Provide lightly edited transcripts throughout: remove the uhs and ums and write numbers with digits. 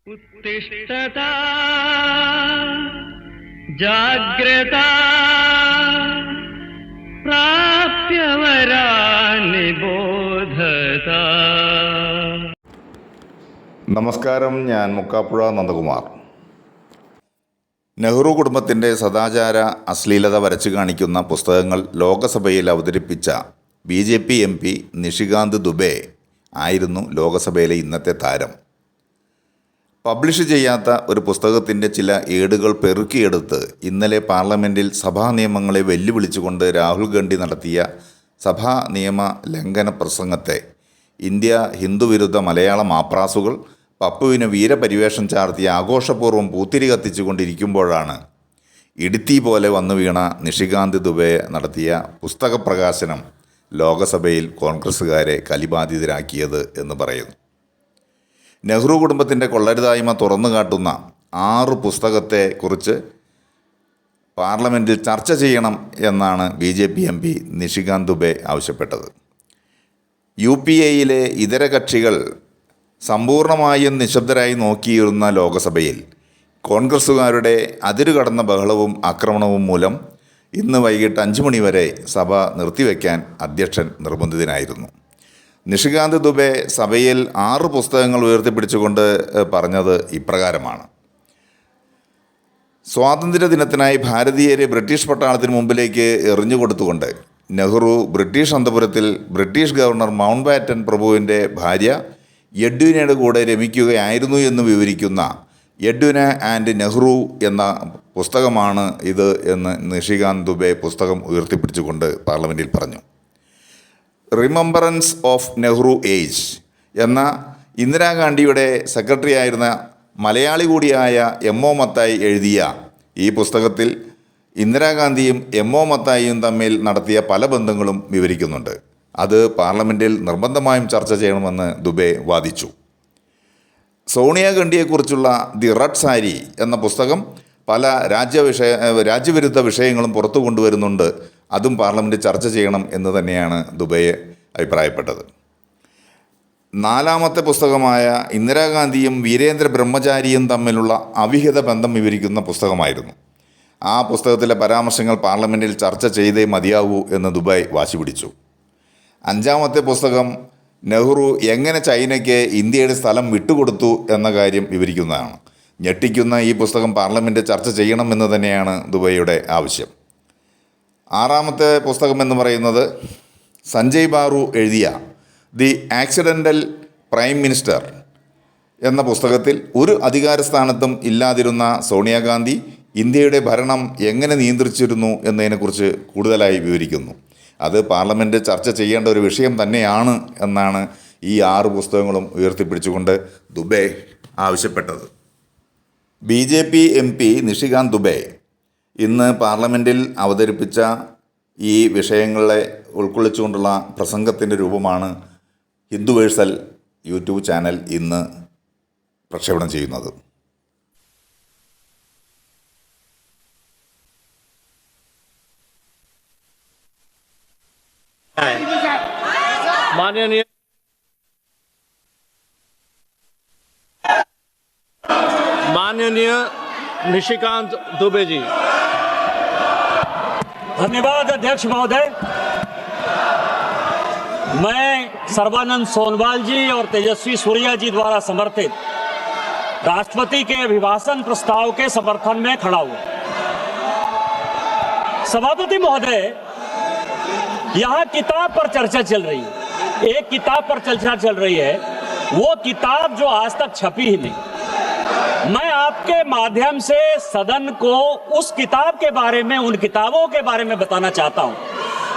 उत्तिष्ठता जाग्रता പ്രാപ്യവരാനി ബോധത. നമസ്കാരം, ഞാൻ മുക്കാപ്പുഴ നന്ദകുമാർ. നെഹ്റു കുടുംബത്തിൻ്റെ സദാചാര അശ്ലീലത വരച്ചു കാണിക്കുന്ന പുസ്തകങ്ങൾ ലോകസഭയിൽ അവതരിപ്പിച്ച BJP MP നിഷികാന്ത് ദുബെ ആയിരുന്നു ലോകസഭയിലെ ഇന്നത്തെ താരം. പബ്ലിഷ് ചെയ്യാത്ത ഒരു പുസ്തകത്തിൻ്റെ ചില ഏടുകൾ പെറുക്കിയെടുത്ത് ഇന്നലെ പാർലമെൻറ്റിൽ സഭാ നിയമങ്ങളെ വെല്ലുവിളിച്ചുകൊണ്ട് രാഹുൽ ഗാന്ധി നടത്തിയ സഭാ നിയമ ലംഘന പ്രസംഗത്തെ ഇന്ത്യ ഹിന്ദുവിരുദ്ധ മലയാള മാപ്രാസുകൾ പപ്പുവിന് വീരപരിവേഷം ചാർത്തി ആഘോഷപൂർവ്വം പൂത്തിരി കത്തിച്ചുകൊണ്ടിരിക്കുമ്പോഴാണ് ഇടുത്തി പോലെ വന്നു വീണ നിഷികാന്ത് ദുബെ നടത്തിയ പുസ്തക പ്രകാശനം ലോകസഭയിൽ കോൺഗ്രസ്സുകാരെ കലിബാധിതരാക്കിയത് എന്ന് പറയുന്നു. നെഹ്റു കുടുംബത്തിൻ്റെ കൊള്ളരുതായ്മ തുറന്നു കാട്ടുന്ന 6 പുസ്തകത്തെക്കുറിച്ച് പാർലമെൻറ്റിൽ ചർച്ച ചെയ്യണം എന്നാണ് BJP MP നിഷികാന്ത് ദുബെ ആവശ്യപ്പെട്ടത്. UPAയിലെ ഇതര കക്ഷികൾ സമ്പൂർണമായും നിശബ്ദരായി നോക്കിയിരുന്ന ലോകസഭയിൽ കോൺഗ്രസ്സുകാരുടെ അതിരുകടന്ന ബഹളവും ആക്രമണവും മൂലം ഇന്ന് വൈകിട്ട് 5 മണി വരെ സഭ നിർത്തിവെക്കാൻ അധ്യക്ഷൻ നിർബന്ധിതനായിരുന്നു. നിഷികാന്ത് ദുബെ സഭയിൽ 6 പുസ്തകങ്ങൾ ഉയർത്തിപ്പിടിച്ചുകൊണ്ട് പറഞ്ഞത് ഇപ്രകാരമാണ്: സ്വാതന്ത്ര്യ ദിനത്തിനായി ഭാരതീയരെ ബ്രിട്ടീഷ് പട്ടാളത്തിന് മുമ്പിലേക്ക് എറിഞ്ഞുകൊടുത്തുകൊണ്ട് നെഹ്റു ബ്രിട്ടീഷ് അന്തപുരത്തിൽ ബ്രിട്ടീഷ് ഗവർണർ മൗണ്ട് ബാറ്റൻ പ്രഭുവിൻ്റെ ഭാര്യ എഡ്വിനയുടെ കൂടെ രമിക്കുകയായിരുന്നു എന്ന് വിവരിക്കുന്ന എഡ്വിന ആൻഡ് നെഹ്റു എന്ന പുസ്തകമാണ് ഇത് എന്ന് നിഷികാന്ത് ദുബെ പുസ്തകം ഉയർത്തിപ്പിടിച്ചുകൊണ്ട് പാർലമെൻറ്റിൽ പറഞ്ഞു. റിമംബറൻസ് ഓഫ് നെഹ്റു ഏജ് എന്ന ഇന്ദിരാഗാന്ധിയുടെ സെക്രട്ടറി ആയിരുന്ന മലയാളി കൂടിയായ M.O. മത്തായി എഴുതിയ ഈ പുസ്തകത്തിൽ ഇന്ദിരാഗാന്ധിയും M.O. മത്തായിയും തമ്മിൽ നടത്തിയ പല ബന്ധങ്ങളും വിവരിക്കുന്നുണ്ട്. അത് പാർലമെൻറ്റിൽ നിർബന്ധമായും ചർച്ച ചെയ്യണമെന്ന് ദുബെ വാദിച്ചു. സോണിയാഗാന്ധിയെക്കുറിച്ചുള്ള ദി റെഡ് സാരി എന്ന പുസ്തകം പല രാജ്യവിരുദ്ധ വിഷയങ്ങളും പുറത്തു കൊണ്ടുവരുന്നുണ്ട്. അതും പാർലമെൻറ്റ് ചർച്ച ചെയ്യണം എന്ന് തന്നെയാണ് ദുബെ അഭിപ്രായപ്പെട്ടത്. 4ാമത്തെ പുസ്തകമായ ഇന്ദിരാഗാന്ധിയും വീരേന്ദ്ര ബ്രഹ്മചാരിയും തമ്മിലുള്ള അവിഹിത ബന്ധം വിവരിക്കുന്ന പുസ്തകമായിരുന്നു. ആ പുസ്തകത്തിലെ പരാമർശങ്ങൾ പാർലമെൻറ്റിൽ ചർച്ച ചെയ്തേ മതിയാവൂ എന്ന് ദുബെ വാശി പിടിച്ചു. 5ാമത്തെ പുസ്തകം നെഹ്റു എങ്ങനെ ചൈനയ്ക്ക് ഇന്ത്യയുടെ സ്ഥലം വിട്ടുകൊടുത്തു എന്ന കാര്യം വിവരിക്കുന്നതാണ്. ഞെട്ടിക്കുന്ന ഈ പുസ്തകം പാർലമെൻറ്റ് ചർച്ച ചെയ്യണമെന്ന് തന്നെയാണ് ദുബെയുടെ ആവശ്യം. 6ാമത്തെ പുസ്തകം എന്ന് പറയുന്നത് സഞ്ജയ് ബാറു എഴുതിയ ദി ആക്സിഡൻ്റൽ പ്രൈം മിനിസ്റ്റർ എന്ന പുസ്തകത്തിൽ ഒരു അധികാരസ്ഥാനത്തും ഇല്ലാതിരുന്ന സോണിയാഗാന്ധി ഇന്ത്യയുടെ ഭരണം എങ്ങനെ നിയന്ത്രിച്ചിരുന്നു എന്നതിനെക്കുറിച്ച് കൂടുതലായി വിവരിക്കുന്നു. അത് പാർലമെൻറ്റ് ചർച്ച ചെയ്യേണ്ട ഒരു വിഷയം തന്നെയാണ് എന്നാണ് ഈ 6 പുസ്തകങ്ങളും ഉയർത്തിപ്പിടിച്ചുകൊണ്ട് ദുബെ ആവശ്യപ്പെട്ടത്. BJP MP നിഷികാന്ത് ദുബെ ഇന്ന് പാർലമെൻറ്റിൽ അവതരിപ്പിച്ച ഈ വിഷയങ്ങളെ ഉൾക്കൊള്ളിച്ചുകൊണ്ടുള്ള പ്രസംഗത്തിൻ്റെ രൂപമാണ് ഹിന്ദുവേഴ്സൽ യൂട്യൂബ് ചാനൽ ഇന്ന് പ്രക്ഷേപണം ചെയ്യുന്നത്. माननीय निशिकांत दुबे जी। धन्यवाद अध्यक्ष महोदय। मैं सर्बानंद सोनवाल जी और तेजस्वी सूर्या जी द्वारा समर्थित राष्ट्रपति के अभिभाषण प्रस्ताव के समर्थन में खड़ा हूं। सभापति महोदय, यहाँ किताब पर चर्चा चल रही है। एक किताब पर चर्चा चल रही है, वो किताब जो आज तक छपी ही नहीं। मैं आपके माध्यम से सदन को उस किताब के बारे में, उन किताबों के बारे में बताना चाहता हूं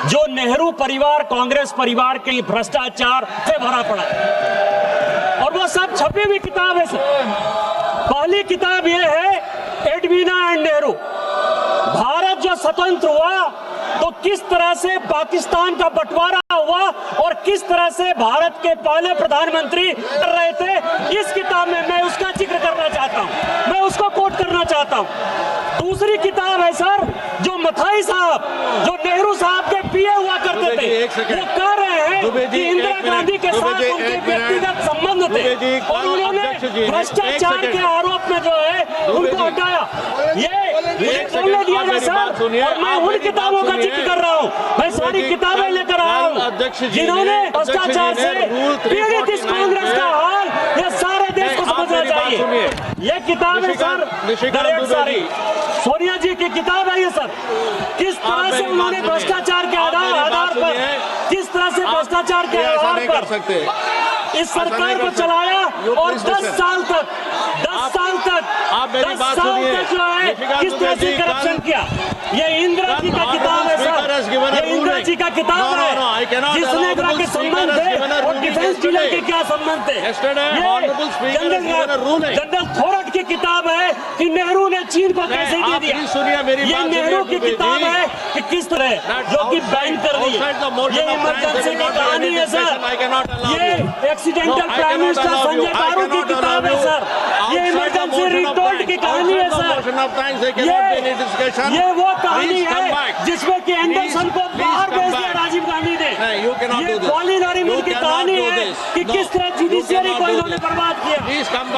जो नेहरू परिवार, कांग्रेस परिवार के भ्रष्टाचार से भरा पड़ा है, और वो सब छपी हुई किताब है सर। पहली किताब ये है एडविना एंड नेहरू। भारत जो स्वतंत्र हुआ तो किस तरह से पाकिस्तान का बंटवारा हुआ और किस तरह से भारत के पहले प्रधानमंत्री कर रहे थे, इस किताब में मैं उसका जिक्र करना चाहता हूं, मैं उसको कोट करना चाहता हूं। दूसरी किताब है सर, जो मथाई साहब, जो नेहरू साहब के पीए हुआ करते थे, वो कह रहे हैं कि इंदिरा गांधी के साथ उनके व्यक्तिगत संबंध थे और उन्होंने भ्रष्टाचार के आरोप में जो है उनको हटाया। ये बोलने दिया जाए सर, और मैं उन किताबों का जिक्र कर रहा हूँ, मैं सारी किताबें लेकर आया हूँ जिन्होंने भ्रष्टाचार से पीड़ित इस कांग्रेस का हाल ये सारे देश को समझना चाहिए। ये किताब है सर, सारी सोनिया जी की किताब है ये सर। किस तरह से उन्होंने भ्रष्टाचार के आधार पर, किस तरह से भ्रष्टाचार के आधार पर इस सरकार को चलाया और 10 साल तक जो है किस तरह से करप्शन किया। ये इंदिरा जी का किताब है सर, ये इंदिरा जी का किताब है जिसने के संबंध थे और डिफेंस डीलर के क्या संबंध थे। जनरल थोरट की किताब है कि नेहरू ने चीन को कैसे दे दिया। ये नेहरू की किताब है कि किस तरह जो कि बैन कर दी। ये इमरजेंसी की कहानी है सर, ये एक्सीडेंटल प्राइम मिनिस्टर संजय गारू की किताब है सर, ये इमरजेंसी रिटोल्ड की कहानी है सर। ये वो कहानी है जिसमें कि एंडरसन को बाहर भेज दिया राजीव गांधी ने। ये कॉलिन हरिमन की कहानी है कि किस तरह जुडिशियरी को इन्होंने बर्बाद किया।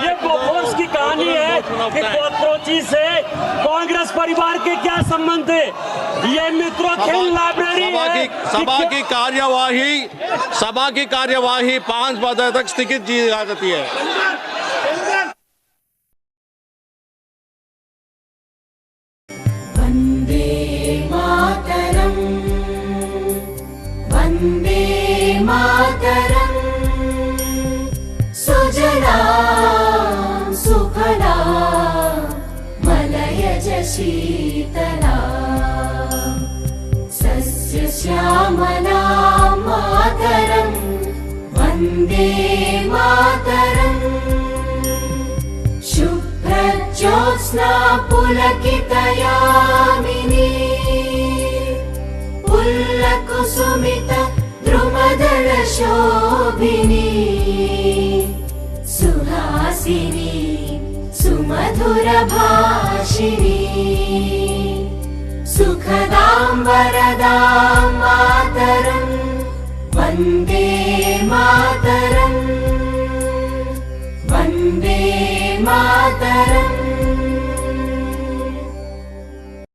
ये बोफोर्स की कहानी है कि कोथरोची से कांग्रेस परिवार के क्या संबंध थे। ये मित्रों खेल लाइब्रेरी है। सभा की कार्यवाही 5 बजे तक स्थगित की जाती है। वंदे मातरम, वंदे मातरम, सुजला सुफला मलयज शीतला, सस्य श्यामला मातरम, वंदे मातरम, शुभ्रज्योत्स्ना पुलकितयामिनी, पुल्लकुसुमित द्रुमदल शोभिनी, सुहासिनी सुमधुर भाषिणी, सुखदां वरदां मातरं, वन्दे मातरम्, वन्दे मातरम्।